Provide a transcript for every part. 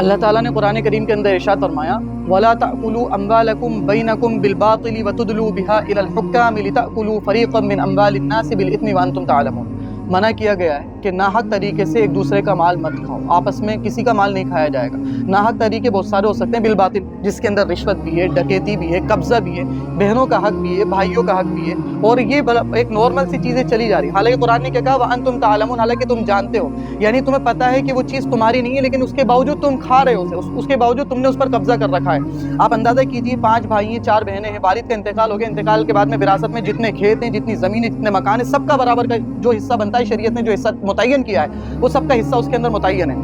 اللہ تعالیٰ نے قرآن کریم کے اندر ارشاد فرمایا وَلَا تَأْكُلُوا أَمْوَالَكُمْ بَيْنَكُمْ بِالْبَاطِلِ وَتُدْلُوا بِهَا إِلَى الْحُكَّامِ لِتَأْكُلُوا فَرِيقًا مِّنْ أَمْوَالِ النَّاسِ بِالْإِثْمِ وَأَنْتُمْ تَعْلَمُونَ۔ منع کیا گیا ہے کہ ناحق طریقے سے ایک دوسرے کا مال مت کھاؤ، آپس میں کسی کا مال نہیں کھایا جائے گا۔ ناحق طریقے بہت سارے ہو سکتے ہیں، بالباطل جس کے اندر رشوت بھی ہے، ڈکیتی بھی ہے، قبضہ بھی ہے، بہنوں کا حق بھی ہے، بھائیوں کا حق بھی ہے، اور یہ ایک نارمل سی چیزیں چلی جا رہی ہیں۔ حالانکہ قرآن نے کیا کہا وَأَنْتُمْ تَعْلَمُونَ، حالانکہ تم جانتے ہو، یعنی تمہیں پتہ ہے کہ وہ چیز تمہاری نہیں ہے، لیکن اس کے باوجود تم کھا رہے ہو، اس کے باوجود تم نے اس پر قبضہ کر رکھا ہے۔ آپ اندازہ کیجئے 5 بھائی ہیں، 4 بہنیں ہیں، والد کا انتقال ہو گیا، انتقال کے بعد میں وراثت میں جتنے کھیت ہیں، جتنی زمین ہے، جتنے مکان ہیں، سب کا برابر کا جو حصہ بنتا ہے، شریعت نے جو حصہ متعین کیا ہے وہ سب کا حصہ اس کے اندر متعین ہے۔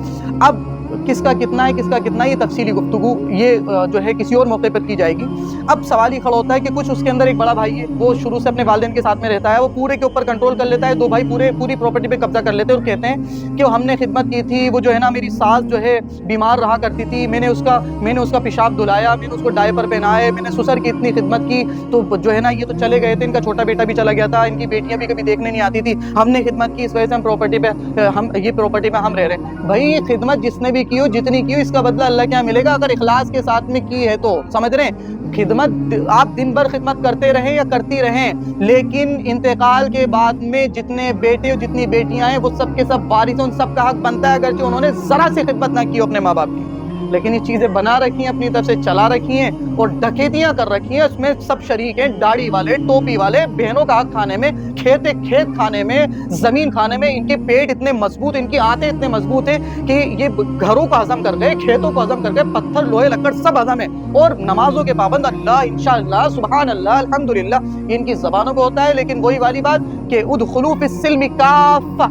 اب کس کا کتنا ہے، کس کا کتنا ہے، یہ تفصیلی گفتگو یہ جو ہے کسی اور موقع پر کی جائے گی۔ اب سوال یہ کھڑا ہوتا ہے کہ کچھ اس کے اندر ایک بڑا بھائی ہے، وہ شروع سے اپنے والدین کے ساتھ میں رہتا ہے، وہ پورے کے اوپر کنٹرول کر لیتا ہے، 2 بھائی پوری پراپرٹی پہ قبضہ کر لیتے ہیں اور کہتے ہیں کہ ہم نے خدمت کی تھی، وہ جو ہے نا میری ساس جو ہے بیمار رہا کرتی تھی، میں نے اس کا پیشاب دھلایا، میں نے اس کو ڈائپر پہنائے، میں نے سسر کی اتنی خدمت کی، تو جو ہے نا یہ تو چلے گئے تھے، ان کا چھوٹا بیٹا بھی چلا گیا تھا، ان کی بیٹیاں بھی کبھی دیکھنے نہیں آتی تھی، ہم نے خدمت کی، اس وجہ سے ہم پراپرٹی پہ ہم رہ رہے ہیں۔ بھائی یہ خدمت جس نے بھی کی ہو، جتنی کی ہو، اس کا بدلہ اللہ کیا ملے گا اگر اخلاص کے ساتھ میں کی ہے تو؟ سمجھ رہے ہیں؟ خدمت آپ دن بھر خدمت کرتے رہیں یا کرتی رہیں، لیکن انتقال کے بعد میں جتنے بیٹے اور جتنی بیٹیاں ہیں وہ سب کے سب وارث ہیں، ان سب کا حق بنتا ہے اگرچہ انہوں نے ذرا سی خدمت نہ کی ہو اپنے ماں باپ کی، لیکن یہ چیزیں بنا رکھی ہیں، اپنی طرف سے چلا رکھی ہیں اور ڈکیتیاں کر رکھی ہیں، اس میں سب شریک ہیں، داڑھی والے، ٹوپی والے، بہنوں کا حق کھانے میں، کھیت کھانے میں، زمین کھانے میں۔ ان کے پیٹ اتنے مضبوط، ان کی آنتیں اتنے مضبوط ہیں کہ یہ گھروں کو ہضم کر گئے، کھیتوں کو ہضم کر گئے، پتھر لوہے لکڑ سب ہضم ہے، اور نمازوں کے پابند، اللہ انشاءاللہ سبحان اللہ الحمدللہ ان کی زبانوں پہ ہوتا ہے، لیکن وہی والی بات کہ ادخلوا فی السلم کافہ،